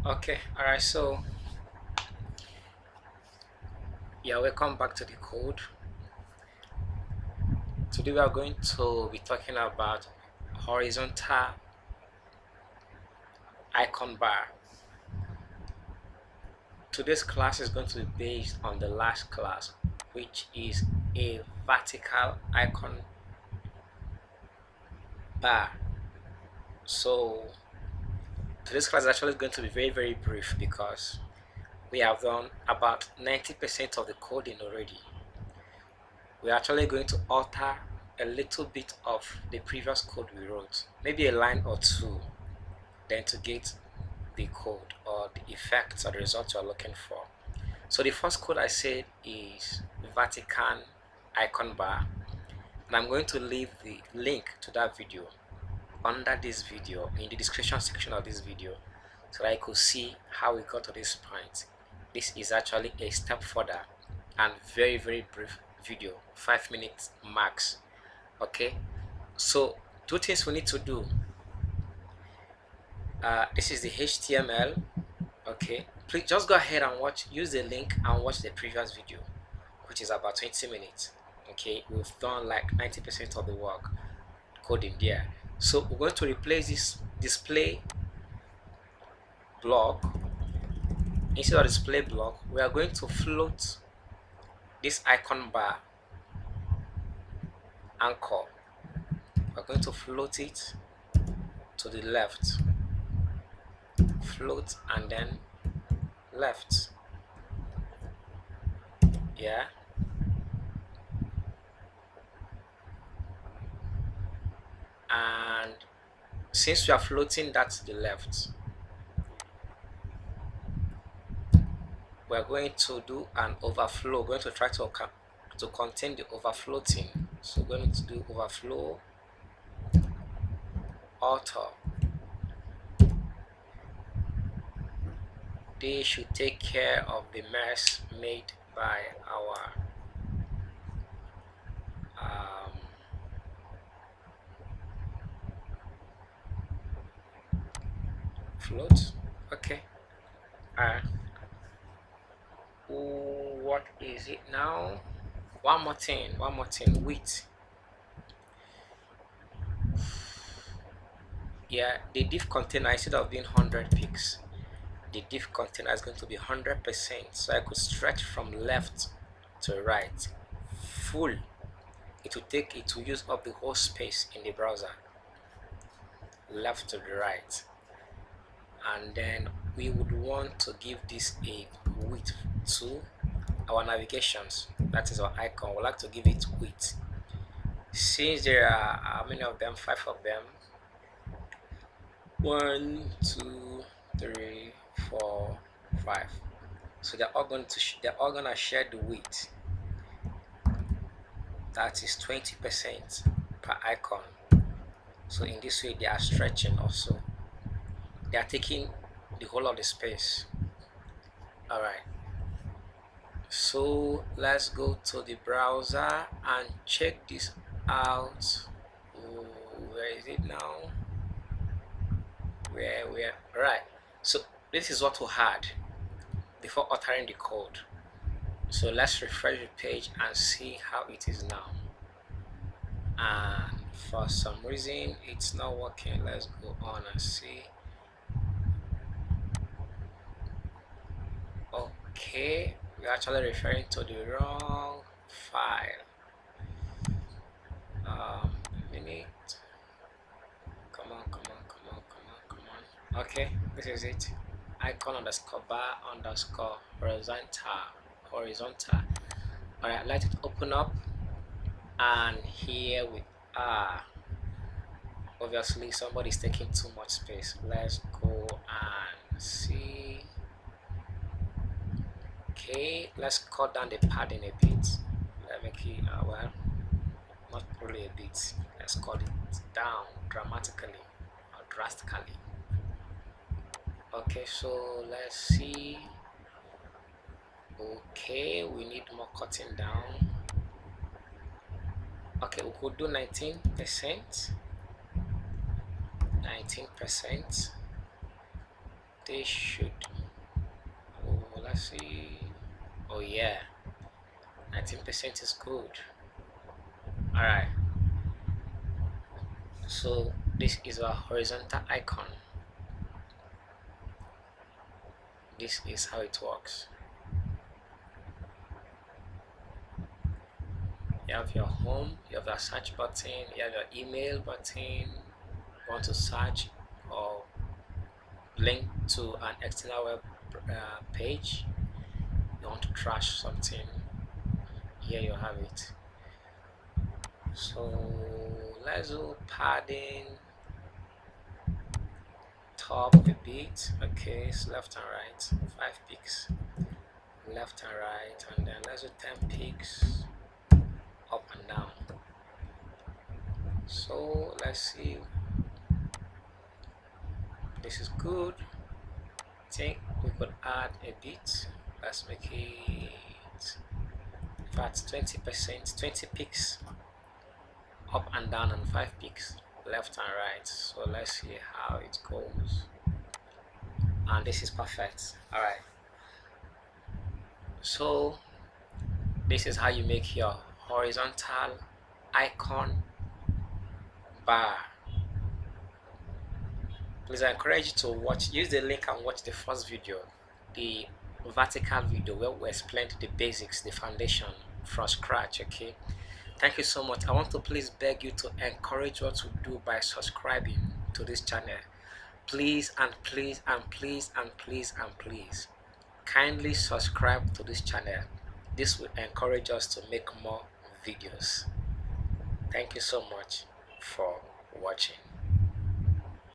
Okay, alright, so yeah, welcome back to the code. Today we are going to be talking about horizontal icon bar. Today's class is going to be based on the last class, which is a vertical icon bar. So today's class is actually going to be very brief because we have done about 90% of the coding already. We're actually going to alter a little bit of the previous code we wrote, maybe a line or two, then to get the code or the effects or the results you're looking for. So the first code I said is vertical icon bar, and I'm going to leave the link to that video under this video in the description section of this video so that I could see how we got to this point. This is actually a step further and very brief video, 5 minutes max. Okay, so two things we need to do. This is the HTML. Okay, please just go ahead and use the link and watch the previous video, which is about 20 minutes. Okay, we've done like 90% of the work coding there. So we're going to replace this display block. Instead of display block, we are going to float this icon bar anchor. We're going to float it to the left, float and then left. Yeah, and since we are floating that to the left, we're going to do an overflow. We're going to try to contain the overfloating. So we're going to do overflow author. They should take care of the mess made by our float. Okay, what is it now? One more thing, width. Yeah, the div container, instead of being 100 pixels, the div container is going to be 100%, so I could stretch from left to right full. It will use up the whole space in the browser, left to the right. And then we would want to give this a width to our navigations, that is our icon. We'd like to give it width. Since there are how many of them? 5 of them. 1, 2, 3, 4, 5. So they're all going to share the width. That is 20% per icon. So in this way they are stretching also. They are taking the whole of the space. Alright. So let's go to the browser and check this out. Where is it now? Where? Right. So this is what we had before altering the code. So let's refresh the page and see how it is now. And for some reason it's not working. Let's go on and see. Okay, we're actually referring to the wrong file. A minute. Come on. Okay, this is it. Icon underscore bar underscore horizontal. Alright, let it open up, and here we are. Obviously somebody's taking too much space. Let's go and see. Okay, let's cut down the padding a bit. Let me keep well, not really a bit. Let's cut it down dramatically or drastically. Okay, so let's see. Okay, we need more cutting down. Okay, we could do 19%. They should let's see. Oh yeah, 19% is good. All right, so this is a horizontal icon. This is how it works. You have your home, you have the search button, you have your email button. You want to search or link to an external web page, you want to trash something, here you have it. So let's do padding top a bit. Okay, so left and right, 5 pixels left and right, and then let's do 10 pixels up and down. So let's see, this is good. I think we could add a bit. Let's make it, in fact, 20%, 20 pixels up and down, and 5 pixels left and right. So let's see how it goes. And this is perfect. All right, so this is how you make your horizontal icon bar. Please, I encourage you to use the link and watch the first video, the vertical video, where we explained the basics, the foundation from scratch. Okay, thank you so much. I want to please beg you to encourage what to do by subscribing to this channel. Please and please and please and please and please kindly subscribe to this channel. This will encourage us to make more videos. Thank you so much for watching.